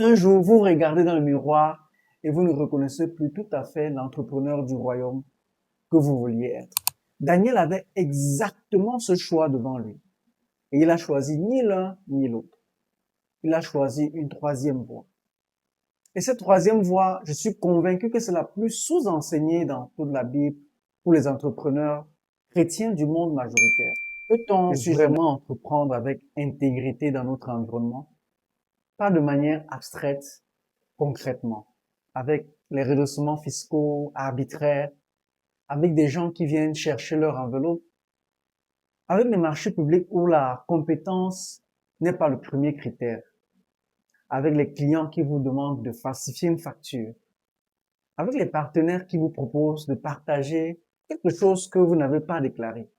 Un jour, vous vous regardez dans le miroir et vous ne reconnaissez plus tout à fait l'entrepreneur du royaume que vous vouliez être. Daniel avait exactement ce choix devant lui. Et il a choisi ni l'un ni l'autre. Il a choisi une troisième voie. Et cette troisième voie, je suis convaincu que c'est la plus sous-enseignée dans toute la Bible pour les entrepreneurs chrétiens du monde majoritaire. Peut-on vraiment entreprendre avec intégrité dans notre environnement? Pas de manière abstraite, concrètement, avec les redressements fiscaux arbitraires, avec des gens qui viennent chercher leur enveloppe, avec les marchés publics où la compétence n'est pas le premier critère, avec les clients qui vous demandent de falsifier une facture, avec les partenaires qui vous proposent de partager quelque chose que vous n'avez pas déclaré,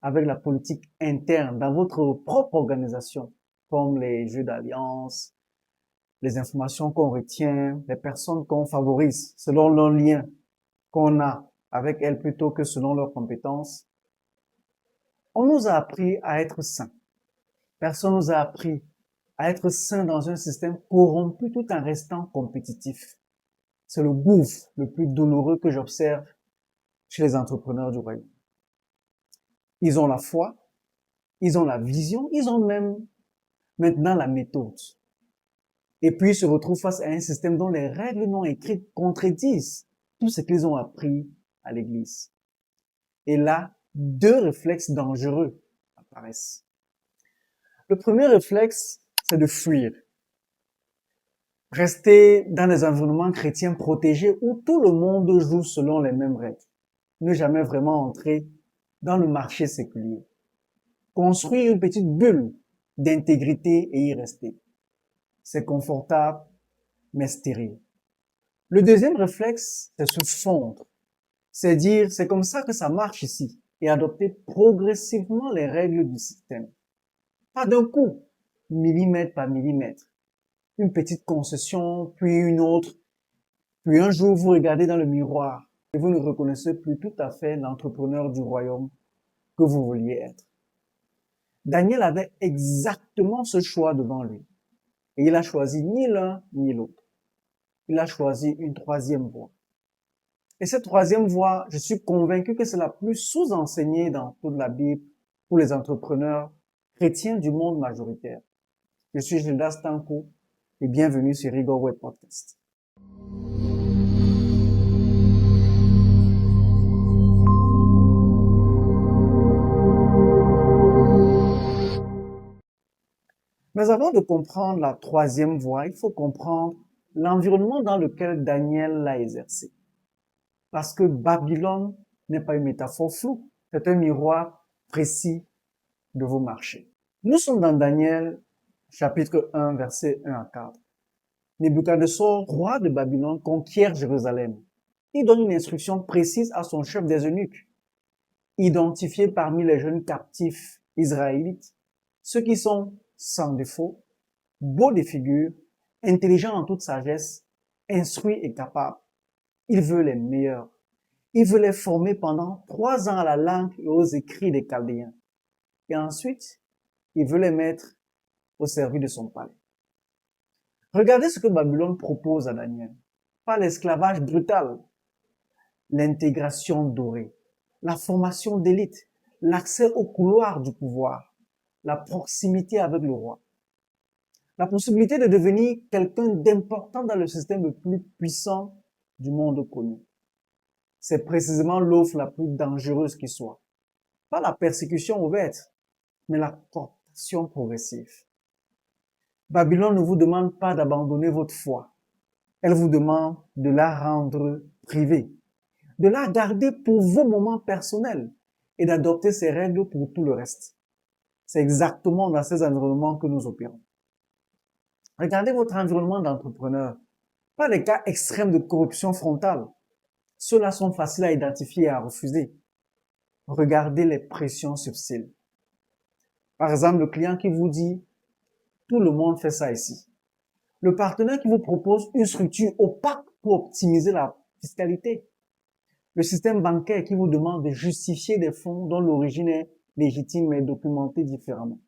avec la politique interne dans votre propre organisation, comme les jeux d'alliance, les informations qu'on retient, les personnes qu'on favorise selon leurs liens qu'on a avec elles plutôt que selon leurs compétences. On nous a appris à être saints. Personne nous a appris à être saints dans un système corrompu tout en restant compétitif. C'est le gouffre le plus douloureux que j'observe chez les entrepreneurs du royaume. Ils ont la foi, ils ont la vision, ils ont même maintenant la méthode. Et puis ils se retrouvent face à un système dont les règles non écrites contredisent tout ce qu'ils ont appris à l'église. Et là, deux réflexes dangereux apparaissent. Le premier réflexe, c'est de fuir. Rester dans des environnements chrétiens protégés où tout le monde joue selon les mêmes règles. Ne jamais vraiment entrer dans le marché séculier. Construire une petite bulle d'intégrité et y rester. C'est confortable, mais stérile. Le deuxième réflexe, c'est se fondre. C'est dire, c'est comme ça que ça marche ici, et adopter progressivement les règles du système. Pas d'un coup, millimètre par millimètre. Une petite concession, puis une autre, puis un jour vous regardez dans le miroir et vous ne reconnaissez plus tout à fait l'entrepreneur du royaume que vous vouliez être. Daniel avait exactement ce choix devant lui. Et il a choisi ni l'un ni l'autre. Il a choisi une troisième voie. Et cette troisième voie, je suis convaincu que c'est la plus sous-enseignée dans toute la Bible pour les entrepreneurs chrétiens du monde majoritaire. Je suis Gildas Tanko et bienvenue sur Rigor Web Podcast. Mais avant de comprendre la troisième voie, il faut comprendre l'environnement dans lequel Daniel l'a exercé. Parce que Babylone n'est pas une métaphore floue, c'est un miroir précis de vos marchés. Nous sommes dans Daniel, chapitre 1, versets 1 à 4. Nebuchadnezzar, roi de Babylone, conquiert Jérusalem. Il donne une instruction précise à son chef des eunuques. Identifier parmi les jeunes captifs israélites ceux qui sont sans défaut, beaux de figure, intelligents en toute sagesse, instruits et capables. Il veut les meilleurs. Il veut les former pendant 3 ans à la langue et aux écrits des Chaldéens. Et ensuite, il veut les mettre au service de son palais. Regardez ce que Babylone propose à Daniel. Pas l'esclavage brutal, l'intégration dorée, la formation d'élite, l'accès au couloir du pouvoir, la proximité avec le roi, la possibilité de devenir quelqu'un d'important dans le système le plus puissant du monde connu. C'est précisément l'offre la plus dangereuse qui soit. Pas la persécution ouverte, mais la cooptation progressive. Babylone ne vous demande pas d'abandonner votre foi. Elle vous demande de la rendre privée, de la garder pour vos moments personnels et d'adopter ses règles pour tout le reste. C'est exactement dans ces environnements que nous opérons. Regardez votre environnement d'entrepreneur. Pas les cas extrêmes de corruption frontale. Ceux-là sont faciles à identifier et à refuser. Regardez les pressions subtiles. Par exemple, le client qui vous dit « tout le monde fait ça ici ». Le partenaire qui vous propose une structure opaque pour optimiser la fiscalité. Le système bancaire qui vous demande de justifier des fonds dont l'origine est légitime mais documentée différemment.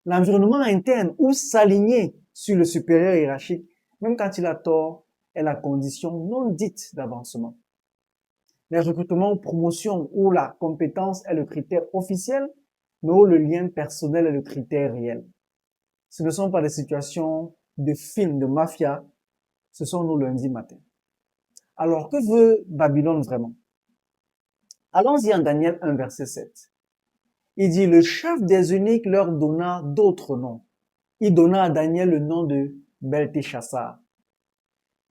L'environnement interne ou s'aligner sur le supérieur hiérarchique, même quand il a tort, est la condition non dite d'avancement. Les recrutements ou promotions où la compétence est le critère officiel, mais où le lien personnel est le critère réel. Ce ne sont pas des situations de films de mafia, ce sont nos lundis matins. Alors, que veut Babylone vraiment? Allons-y en Daniel 1, verset 7. Il dit, le chef des eunuques leur donna d'autres noms. Il donna à Daniel le nom de Beltéchassar.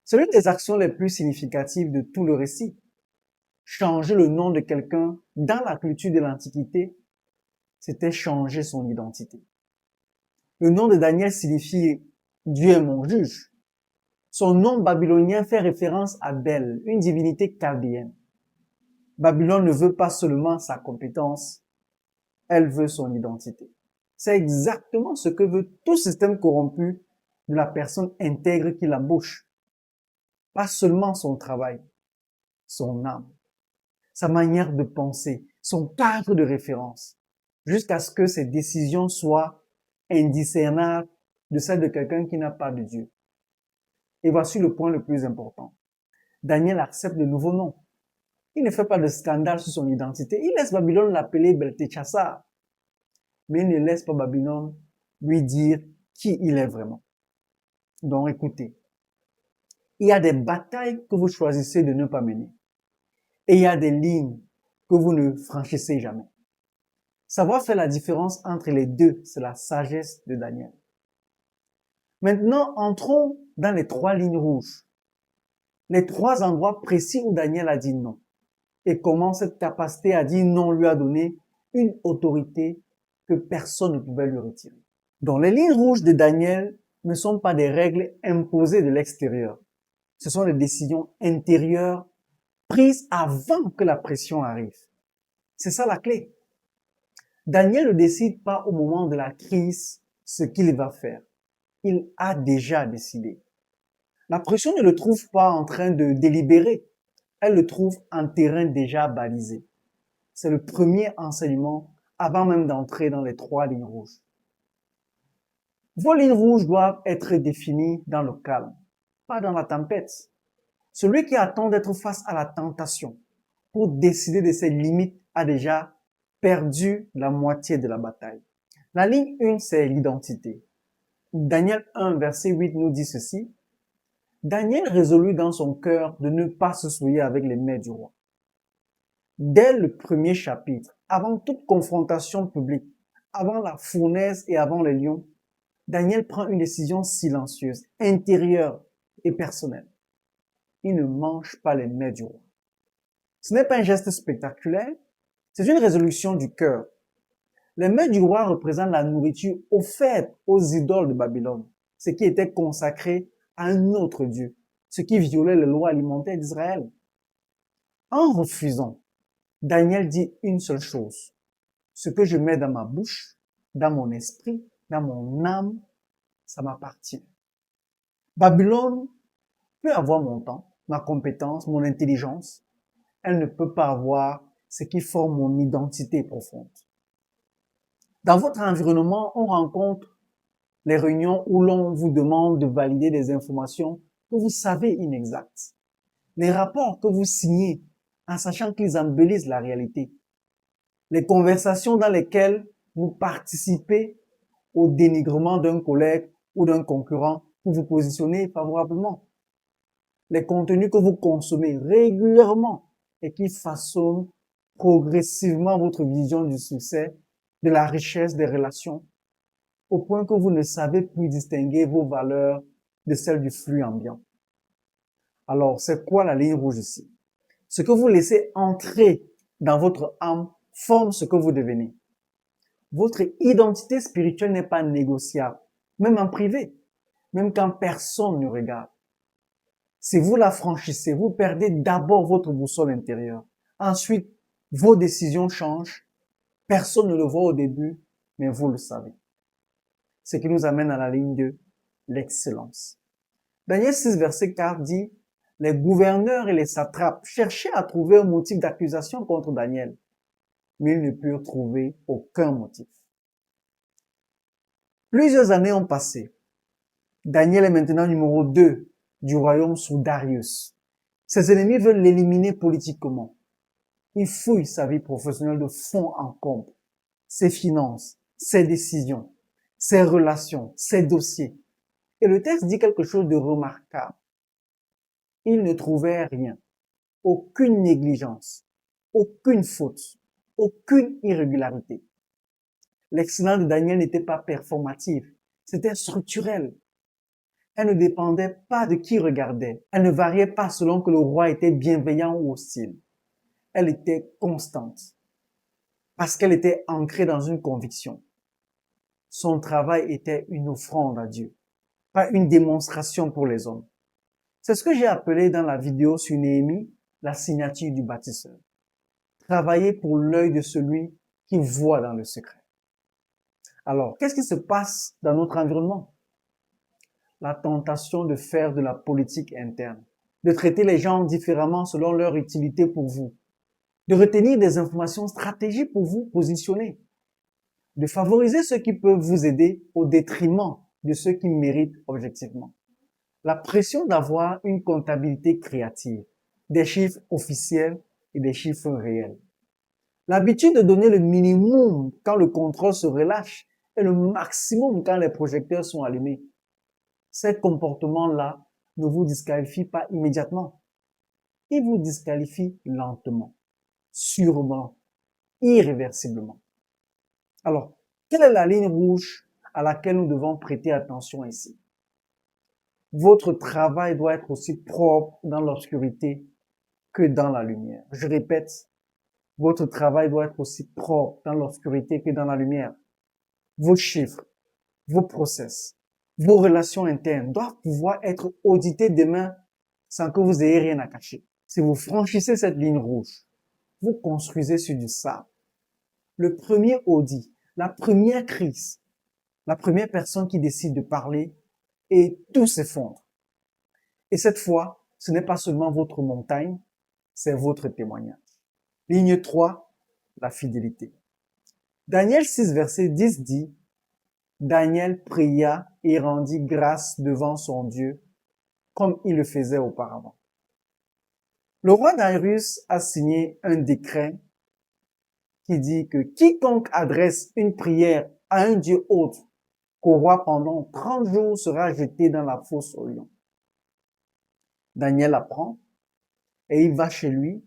C'est l'une des actions les plus significatives de tout le récit. Changer le nom de quelqu'un dans la culture de l'Antiquité, c'était changer son identité. Le nom de Daniel signifie Dieu est mon juge. Son nom babylonien fait référence à Bel, une divinité chaldéenne. Babylone ne veut pas seulement sa compétence, elle veut son identité. C'est exactement ce que veut tout système corrompu de la personne intègre qui l'embauche. Pas seulement son travail, son âme, sa manière de penser, son cadre de référence, jusqu'à ce que ses décisions soient indiscernables de celles de quelqu'un qui n'a pas de Dieu. Et voici le point le plus important. Daniel accepte de nouveaux noms. Il ne fait pas de scandale sur son identité. Il laisse Babylone l'appeler Beltéchassar. Mais il ne laisse pas Babylone lui dire qui il est vraiment. Donc écoutez, il y a des batailles que vous choisissez de ne pas mener. Et il y a des lignes que vous ne franchissez jamais. Savoir faire la différence entre les deux, c'est la sagesse de Daniel. Maintenant, entrons dans les 3 lignes rouges. Les 3 endroits précis où Daniel a dit non. Et comment cette capacité à dire non lui a donné une autorité que personne ne pouvait lui retirer. Donc, les lignes rouges de Daniel ne sont pas des règles imposées de l'extérieur. Ce sont des décisions intérieures prises avant que la pression arrive. C'est ça la clé. Daniel ne décide pas au moment de la crise ce qu'il va faire. Il a déjà décidé. La pression ne le trouve pas en train de délibérer. Elle le trouve en terrain déjà balisé. C'est le premier enseignement avant même d'entrer dans les 3 lignes rouges. Vos lignes rouges doivent être définies dans le calme, pas dans la tempête. Celui qui attend d'être face à la tentation pour décider de ses limites a déjà perdu la moitié de la bataille. La ligne 1, c'est l'identité. Daniel 1, verset 8 nous dit ceci. Daniel résolut dans son cœur de ne pas se souiller avec les mets du roi. Dès le premier chapitre, avant toute confrontation publique, avant la fournaise et avant les lions, Daniel prend une décision silencieuse, intérieure et personnelle. Il ne mange pas les mets du roi. Ce n'est pas un geste spectaculaire, c'est une résolution du cœur. Les mets du roi représentent la nourriture offerte aux idoles de Babylone, ce qui était consacré à un autre Dieu, ce qui violait les lois alimentaires d'Israël. En refusant, Daniel dit une seule chose. Ce que je mets dans ma bouche, dans mon esprit, dans mon âme, ça m'appartient. Babylone peut avoir mon temps, ma compétence, mon intelligence. Elle ne peut pas avoir ce qui forme mon identité profonde. Dans votre environnement, on rencontre les réunions où l'on vous demande de valider des informations que vous savez inexactes. Les rapports que vous signez en sachant qu'ils embellissent la réalité. Les conversations dans lesquelles vous participez au dénigrement d'un collègue ou d'un concurrent pour vous positionner favorablement. Les contenus que vous consommez régulièrement et qui façonnent progressivement votre vision du succès, de la richesse des relations, au point que vous ne savez plus distinguer vos valeurs de celles du flux ambiant. Alors, c'est quoi la ligne rouge ici? Ce que vous laissez entrer dans votre âme forme ce que vous devenez. Votre identité spirituelle n'est pas négociable, même en privé, même quand personne ne regarde. Si vous la franchissez, vous perdez d'abord votre boussole intérieure. Ensuite, vos décisions changent. Personne ne le voit au début, mais vous le savez. Ce qui nous amène à la ligne de l'excellence. Daniel 6, verset 4 dit, les gouverneurs et les satrapes cherchaient à trouver un motif d'accusation contre Daniel, mais ils ne purent trouver aucun motif. Plusieurs années ont passé. Daniel est maintenant numéro 2 du royaume sous Darius. Ses ennemis veulent l'éliminer politiquement. Il fouille sa vie professionnelle de fond en comble, ses finances, ses décisions, ses relations, ses dossiers. Et le texte dit quelque chose de remarquable. Il ne trouvait rien, aucune négligence, aucune faute, aucune irrégularité. L'excellence de Daniel n'était pas performative, c'était structurel. Elle ne dépendait pas de qui regardait. Elle ne variait pas selon que le roi était bienveillant ou hostile. Elle était constante parce qu'elle était ancrée dans une conviction. Son travail était une offrande à Dieu, pas une démonstration pour les hommes. C'est ce que j'ai appelé dans la vidéo sur Néhémie la signature du bâtisseur. Travailler pour l'œil de celui qui voit dans le secret. Alors, qu'est-ce qui se passe dans notre environnement? La tentation de faire de la politique interne, de traiter les gens différemment selon leur utilité pour vous, de retenir des informations stratégiques pour vous positionner, de favoriser ceux qui peuvent vous aider au détriment de ceux qui méritent objectivement. La pression d'avoir une comptabilité créative, des chiffres officiels et des chiffres réels. L'habitude de donner le minimum quand le contrôle se relâche et le maximum quand les projecteurs sont allumés. Ces comportements-là ne vous disqualifient pas immédiatement. Ils vous disqualifient lentement, sûrement, irréversiblement. Alors, quelle est la ligne rouge à laquelle nous devons prêter attention ici? Votre travail doit être aussi propre dans l'obscurité que dans la lumière. Je répète, votre travail doit être aussi propre dans l'obscurité que dans la lumière. Vos chiffres, vos process, vos relations internes doivent pouvoir être audités demain sans que vous ayez rien à cacher. Si vous franchissez cette ligne rouge, vous construisez sur du sable. Le premier audit, la première crise, la première personne qui décide de parler et tout s'effondre. Et cette fois, ce n'est pas seulement votre montagne, c'est votre témoignage. Ligne 3, la fidélité. Daniel 6, verset 10 dit, Daniel pria et rendit grâce devant son Dieu, comme il le faisait auparavant. Le roi Darius a signé un décret qui dit que quiconque adresse une prière à un Dieu autre qu'au roi pendant 30 jours sera jeté dans la fosse au lion. Daniel apprend et il va chez lui,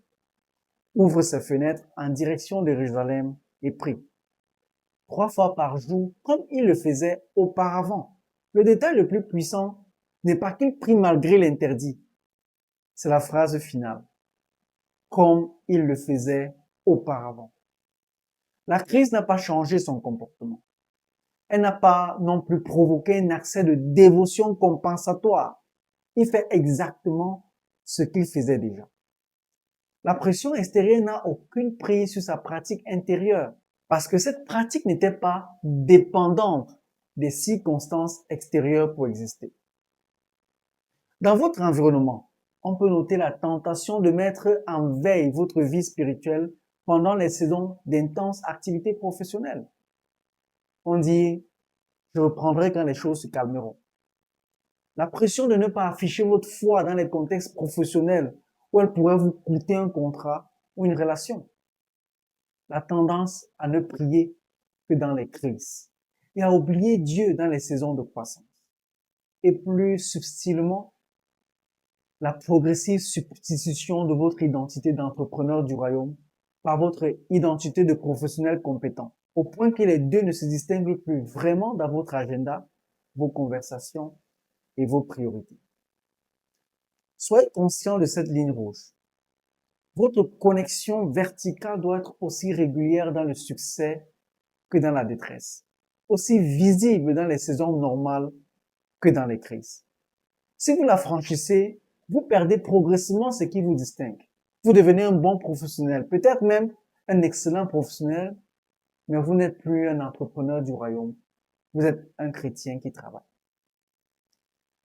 ouvre ses fenêtres en direction de Jérusalem et prie. 3 fois par jour, comme il le faisait auparavant. Le détail le plus puissant n'est pas qu'il prie malgré l'interdit. C'est la phrase finale. Comme il le faisait auparavant. La crise n'a pas changé son comportement. Elle n'a pas non plus provoqué un accès de dévotion compensatoire. Il fait exactement ce qu'il faisait déjà. La pression extérieure n'a aucune prise sur sa pratique intérieure parce que cette pratique n'était pas dépendante des circonstances extérieures pour exister. Dans votre environnement, on peut noter la tentation de mettre en veille votre vie spirituelle pendant les saisons d'intenses activités professionnelles. On dit, je reprendrai quand les choses se calmeront. La pression de ne pas afficher votre foi dans les contextes professionnels où elle pourrait vous coûter un contrat ou une relation. La tendance à ne prier que dans les crises et à oublier Dieu dans les saisons de croissance. Et plus subtilement, la progressive substitution de votre identité d'entrepreneur du royaume par votre identité de professionnel compétent, au point que les deux ne se distinguent plus vraiment dans votre agenda, vos conversations et vos priorités. Soyez conscient de cette ligne rouge. Votre connexion verticale doit être aussi régulière dans le succès que dans la détresse, aussi visible dans les saisons normales que dans les crises. Si vous la franchissez, vous perdez progressivement ce qui vous distingue. Vous devenez un bon professionnel, peut-être même un excellent professionnel, mais vous n'êtes plus un entrepreneur du royaume. Vous êtes un chrétien qui travaille.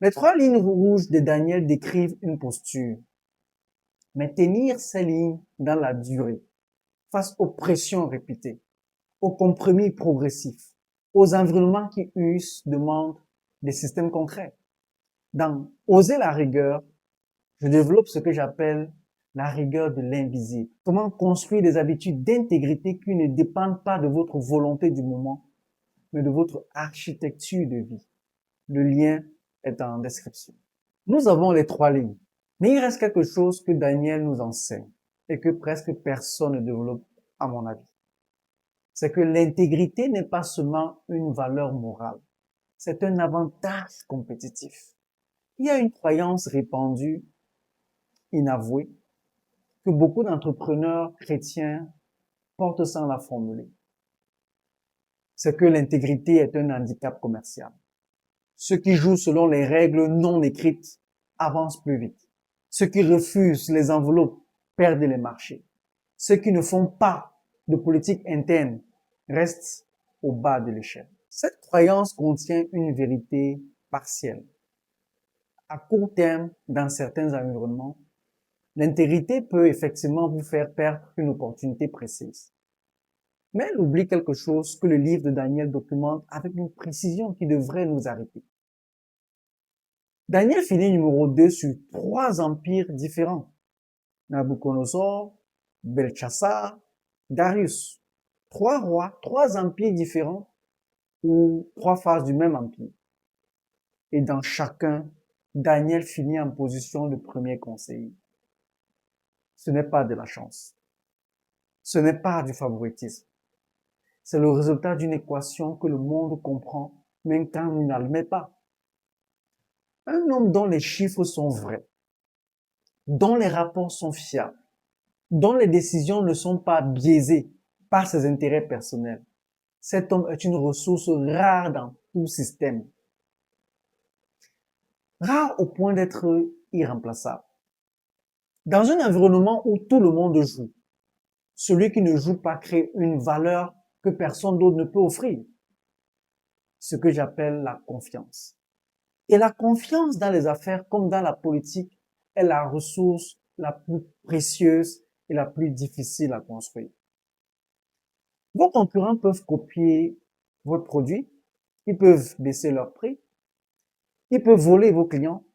Les 3 lignes rouges de Daniel décrivent une posture. Mais tenir ces lignes dans la durée, face aux pressions répétées, aux compromis progressifs, aux environnements qui usent demandent des systèmes concrets. Dans Oser la rigueur, je développe ce que j'appelle la rigueur de l'invisible. Comment construire des habitudes d'intégrité qui ne dépendent pas de votre volonté du moment, mais de votre architecture de vie. Le lien est en description. Nous avons les 3 lignes, mais il reste quelque chose que Daniel nous enseigne et que presque personne ne développe, à mon avis. C'est que l'intégrité n'est pas seulement une valeur morale, c'est un avantage compétitif. Il y a une croyance répandue, inavouée, que beaucoup d'entrepreneurs chrétiens portent sans la formuler. C'est que l'intégrité est un handicap commercial. Ceux qui jouent selon les règles non écrites avancent plus vite. Ceux qui refusent les enveloppes perdent les marchés. Ceux qui ne font pas de politique interne restent au bas de l'échelle. Cette croyance contient une vérité partielle. À court terme, dans certains environnements, l'intégrité peut effectivement vous faire perdre une opportunité précise. Mais elle oublie quelque chose que le livre de Daniel documente avec une précision qui devrait nous arrêter. Daniel finit numéro 2 sur 3 empires différents. Nabucodonosor, Belshazzar, Darius. 3 rois, 3 empires différents ou 3 phases du même empire. Et dans chacun, Daniel finit en position de premier conseiller. Ce n'est pas de la chance. Ce n'est pas du favoritisme. C'est le résultat d'une équation que le monde comprend, même quand il n'admet pas. Un homme dont les chiffres sont vrais, dont les rapports sont fiables, dont les décisions ne sont pas biaisées par ses intérêts personnels. Cet homme est une ressource rare dans tout système. Rare au point d'être irremplaçable. Dans un environnement où tout le monde joue, celui qui ne joue pas crée une valeur que personne d'autre ne peut offrir. Ce que j'appelle la confiance. Et la confiance dans les affaires comme dans la politique est la ressource la plus précieuse et la plus difficile à construire. Vos concurrents peuvent copier votre produit, ils peuvent baisser leur prix, ils peuvent voler vos clients,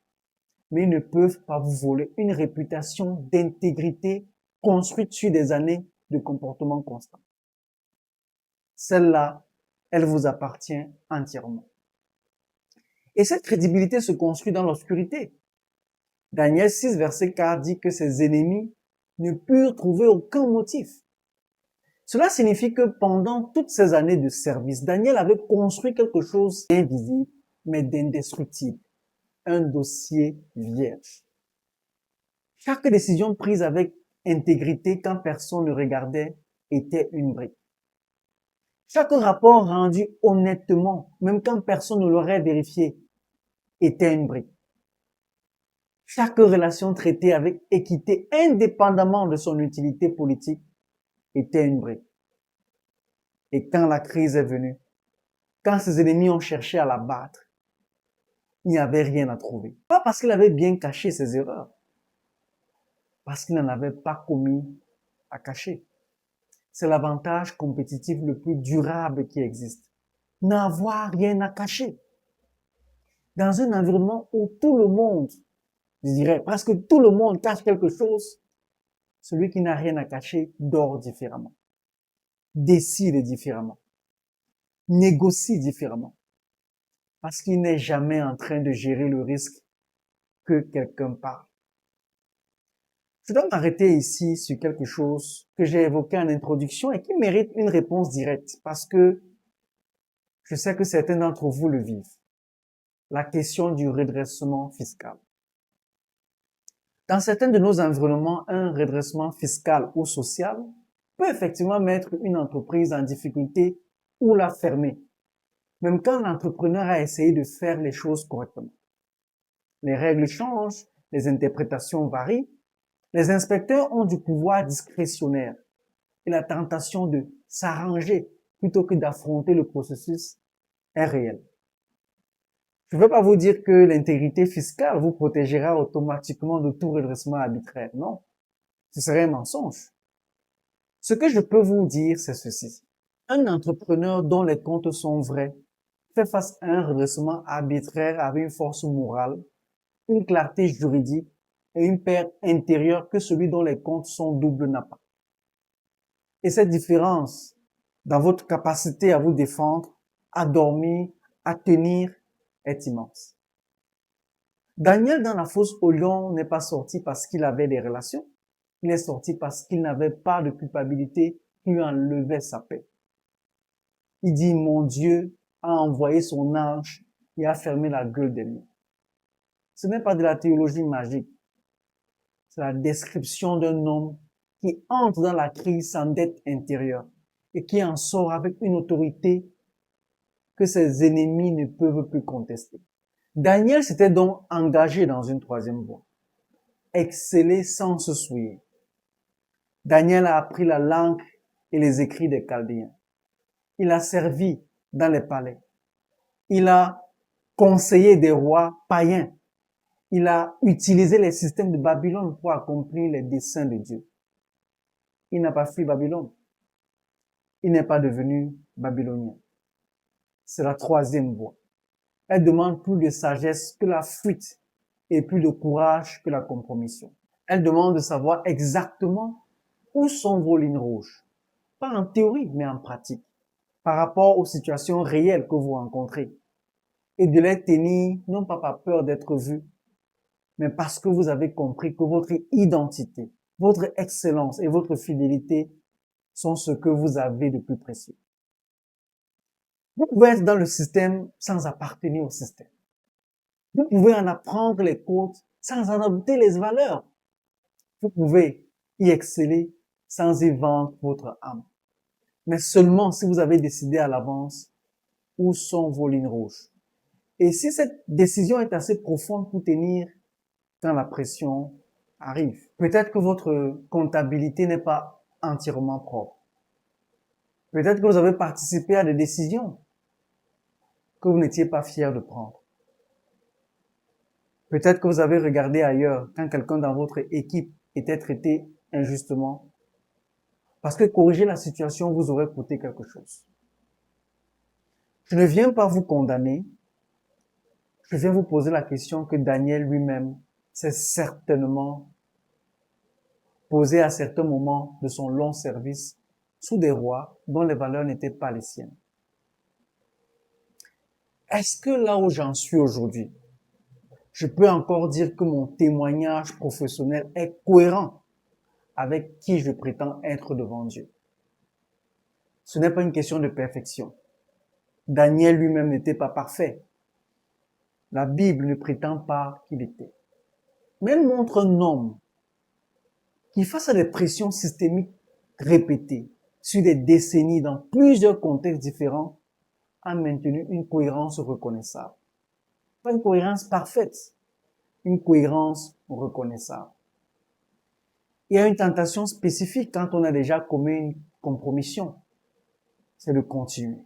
mais ils ne peuvent pas vous voler une réputation d'intégrité construite sur des années de comportement constant. Celle-là, elle vous appartient entièrement. Et cette crédibilité se construit dans l'obscurité. Daniel 6, verset 4 dit que ses ennemis ne purent trouver aucun motif. Cela signifie que pendant toutes ces années de service, Daniel avait construit quelque chose d'invisible, mais d'indestructible. Un dossier vierge. Chaque décision prise avec intégrité quand personne ne regardait était une brique. Chaque rapport rendu honnêtement, même quand personne ne l'aurait vérifié, était une brique. Chaque relation traitée avec équité, indépendamment de son utilité politique, était une brique. Et quand la crise est venue, quand ses ennemis ont cherché à la battre, il n'y avait rien à trouver. Pas parce qu'il avait bien caché ses erreurs, parce qu'il n'en avait pas commis à cacher. C'est l'avantage compétitif le plus durable qui existe. N'avoir rien à cacher. Dans un environnement où tout le monde, je dirais presque tout le monde cache quelque chose, celui qui n'a rien à cacher dort différemment, décide différemment, négocie différemment, parce qu'il n'est jamais en train de gérer le risque que quelqu'un parle. Je dois m'arrêter ici sur quelque chose que j'ai évoqué en introduction et qui mérite une réponse directe, parce que je sais que certains d'entre vous le vivent. La question du redressement fiscal. Dans certains de nos environnements, un redressement fiscal ou social peut effectivement mettre une entreprise en difficulté ou la fermer, même quand l'entrepreneur a essayé de faire les choses correctement. Les règles changent, les interprétations varient, les inspecteurs ont du pouvoir discrétionnaire et la tentation de s'arranger plutôt que d'affronter le processus est réelle. Je ne veux pas vous dire que l'intégrité fiscale vous protégera automatiquement de tout redressement arbitraire. Non, ce serait un mensonge. Ce que je peux vous dire, c'est ceci. Un entrepreneur dont les comptes sont vrais fait face à un redressement arbitraire avec une force morale, une clarté juridique et une paix intérieure que celui dont les comptes sont doubles n'a pas. Et cette différence dans votre capacité à vous défendre, à dormir, à tenir est immense. Daniel dans la fosse au lion n'est pas sorti parce qu'il avait des relations. Il est sorti parce qu'il n'avait pas de culpabilité qui lui enlevait sa paix. Il dit, mon Dieu a envoyé son ange et a fermé la gueule des lions. Ce n'est pas de la théologie magique. C'est la description d'un homme qui entre dans la crise sans dette intérieure et qui en sort avec une autorité que ses ennemis ne peuvent plus contester. Daniel s'était donc engagé dans une troisième voie. Exceller sans se souiller. Daniel a appris la langue et les écrits des Chaldéens. Il a servi dans les palais. Il a conseillé des rois païens. Il a utilisé les systèmes de Babylone pour accomplir les desseins de Dieu. Il n'a pas fui Babylone. Il n'est pas devenu babylonien. C'est la troisième voie. Elle demande plus de sagesse que la fuite et plus de courage que la compromission. Elle demande de savoir exactement où sont vos lignes rouges. Pas en théorie, mais en pratique. Par rapport aux situations réelles que vous rencontrez. Et de les tenir, non pas par peur d'être vu, mais parce que vous avez compris que votre identité, votre excellence et votre fidélité sont ce que vous avez de plus précieux. Vous pouvez être dans le système sans appartenir au système. Vous pouvez en apprendre les codes sans en adopter les valeurs. Vous pouvez y exceller sans y vendre votre âme. Mais seulement si vous avez décidé à l'avance où sont vos lignes rouges. Et si cette décision est assez profonde pour tenir quand la pression arrive. Peut-être que votre comptabilité n'est pas entièrement propre. Peut-être que vous avez participé à des décisions que vous n'étiez pas fier de prendre. Peut-être que vous avez regardé ailleurs quand quelqu'un dans votre équipe était traité injustement. Parce que corriger la situation vous aurait coûté quelque chose. Je ne viens pas vous condamner. Je viens vous poser la question que Daniel lui-même s'est certainement posée à certains moments de son long service sous des rois dont les valeurs n'étaient pas les siennes. Est-ce que là où j'en suis aujourd'hui, je peux encore dire que mon témoignage professionnel est cohérent avec qui je prétends être devant Dieu? Ce n'est pas une question de perfection. Daniel lui-même n'était pas parfait. La Bible ne prétend pas qu'il était. Mais elle montre un homme qui, face à des pressions systémiques répétées sur des décennies dans plusieurs contextes différents, a maintenu une cohérence reconnaissable. Pas une cohérence parfaite, une cohérence reconnaissable. Il y a une tentation spécifique quand on a déjà commis une compromission, c'est de continuer.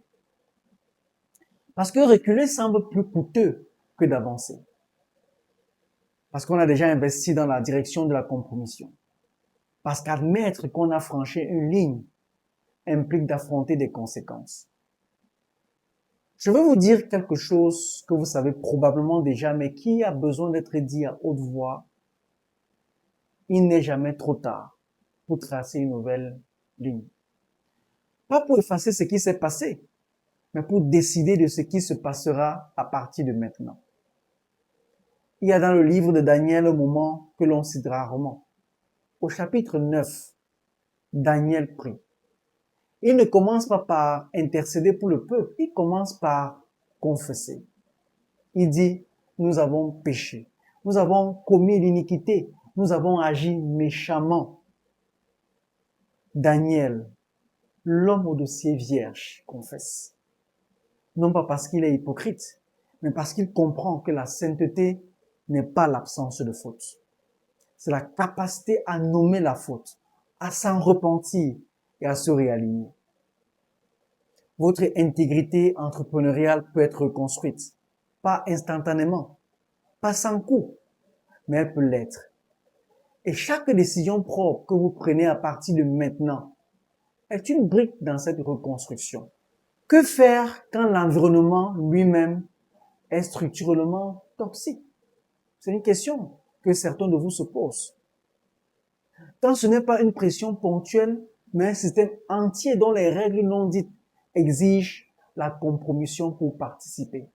Parce que reculer semble plus coûteux que d'avancer. Parce qu'on a déjà investi dans la direction de la compromission. Parce qu'admettre qu'on a franchi une ligne implique d'affronter des conséquences. Je veux vous dire quelque chose que vous savez probablement déjà, mais qui a besoin d'être dit à haute voix. Il n'est jamais trop tard pour tracer une nouvelle ligne. Pas pour effacer ce qui s'est passé, mais pour décider de ce qui se passera à partir de maintenant. Il y a dans le livre de Daniel un moment que l'on cite rarement. Au chapitre 9, Daniel prie. Il ne commence pas par intercéder pour le peuple, il commence par confesser. Il dit, nous avons péché, nous avons commis l'iniquité, nous avons agi méchamment. Daniel, l'homme au dossier vierge, confesse. Non pas parce qu'il est hypocrite, mais parce qu'il comprend que la sainteté n'est pas l'absence de faute. C'est la capacité à nommer la faute, à s'en repentir et à se réaligner. Votre intégrité entrepreneuriale peut être reconstruite, pas instantanément, pas sans coût, mais elle peut l'être. Et chaque décision propre que vous prenez à partir de maintenant est une brique dans cette reconstruction. Que faire quand l'environnement lui-même est structurellement toxique? C'est une question que certains de vous se posent. Quand ce n'est pas une pression ponctuelle, mais un système entier dont les règles non dites exigent la compromission pour participer.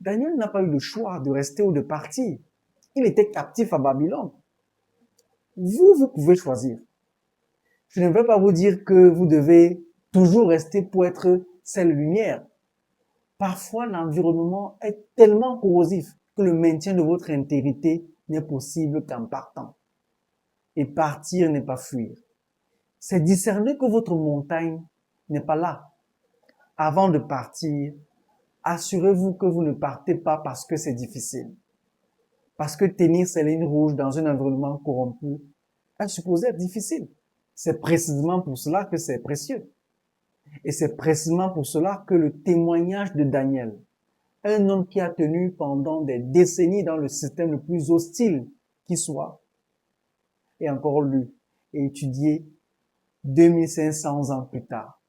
Daniel n'a pas eu le choix de rester ou de partir. Il était captif à Babylone. Vous pouvez choisir. Je ne vais pas vous dire que vous devez toujours rester pour être cette lumière. Parfois, l'environnement est tellement corrosif que le maintien de votre intégrité n'est possible qu'en partant. Et partir n'est pas fuir. C'est discerner que votre montagne n'est pas là. Avant de partir, assurez-vous que vous ne partez pas parce que c'est difficile. Parce que tenir ces lignes rouges dans un environnement corrompu est supposé être difficile. C'est précisément pour cela que c'est précieux. Et c'est précisément pour cela que le témoignage de Daniel, un homme qui a tenu pendant des décennies dans le système le plus hostile qui soit, est encore lu et étudié 2500 ans plus tard.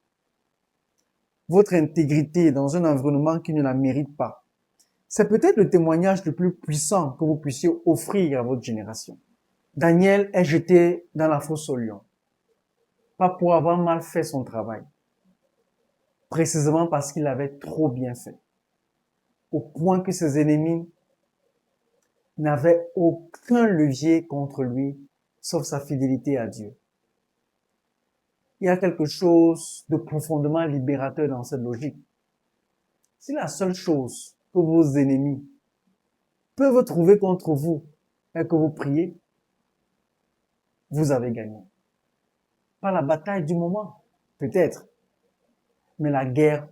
Votre intégrité dans un environnement qui ne la mérite pas, c'est peut-être le témoignage le plus puissant que vous puissiez offrir à votre génération. Daniel est jeté dans la fosse au lion, pas pour avoir mal fait son travail, précisément parce qu'il avait trop bien fait, au point que ses ennemis n'avaient aucun levier contre lui, sauf sa fidélité à Dieu. Il y a quelque chose de profondément libérateur dans cette logique. Si la seule chose que vos ennemis peuvent trouver contre vous est que vous priez, vous avez gagné. Pas la bataille du moment, peut-être, mais la guerre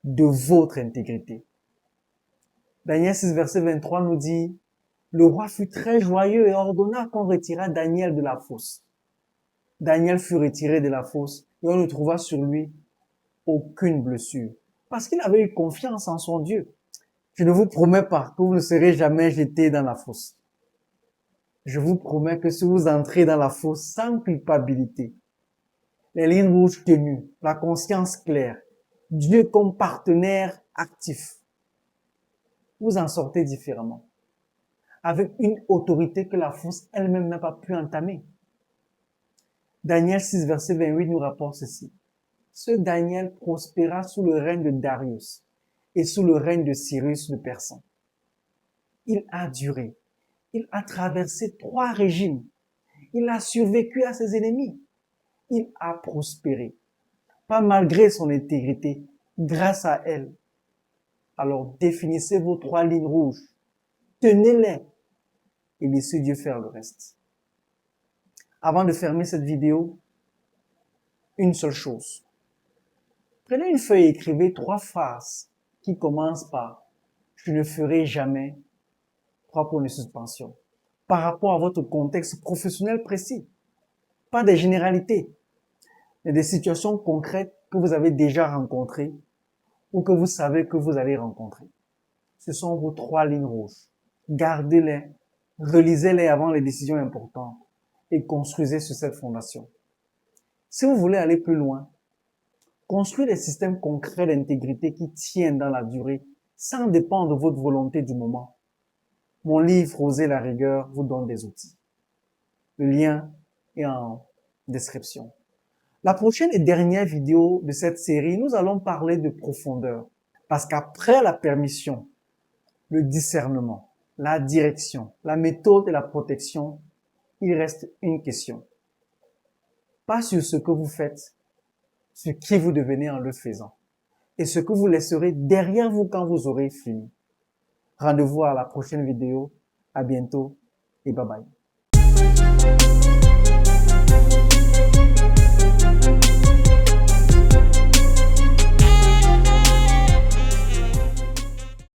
de votre intégrité. Daniel 6, verset 23 nous dit, « Le roi fut très joyeux et ordonna qu'on retirât Daniel de la fosse. Daniel fut retiré de la fosse et on ne trouva sur lui aucune blessure, parce qu'il avait eu confiance en son Dieu. Je ne vous promets pas que vous ne serez jamais jeté dans la fosse. Je vous promets que si vous entrez dans la fosse sans culpabilité, les lignes rouges tenues, la conscience claire, Dieu comme partenaire actif, vous en sortez différemment, avec une autorité que la fosse elle-même n'a pas pu entamer. Daniel 6, verset 28 nous rapporte ceci. Ce Daniel prospéra sous le règne de Darius et sous le règne de Cyrus le Persan. Il a duré. Il a traversé 3 régimes. Il a survécu à ses ennemis. Il a prospéré. Pas malgré son intégrité, grâce à elle. Alors définissez vos 3 lignes rouges. Tenez-les et laissez Dieu faire le reste. Avant de fermer cette vidéo, une seule chose. Prenez une feuille et écrivez 3 phrases qui commencent par « Je ne ferai jamais », 3 points de suspension, par rapport à votre contexte professionnel précis. Pas des généralités, mais des situations concrètes que vous avez déjà rencontrées ou que vous savez que vous allez rencontrer. Ce sont vos 3 lignes rouges. Gardez-les, relisez-les avant les décisions importantes et construisez sur cette fondation. Si vous voulez aller plus loin, construisez des systèmes concrets d'intégrité qui tiennent dans la durée sans dépendre de votre volonté du moment. Mon livre « Oser la rigueur » vous donne des outils. Le lien est en description. La prochaine et dernière vidéo de cette série, nous allons parler de profondeur. Parce qu'après la permission, le discernement, la direction, la méthode et la protection, il reste une question. Pas sur ce que vous faites, sur qui vous devenez en le faisant, et ce que vous laisserez derrière vous quand vous aurez fini. Rendez-vous à la prochaine vidéo. À bientôt et bye bye.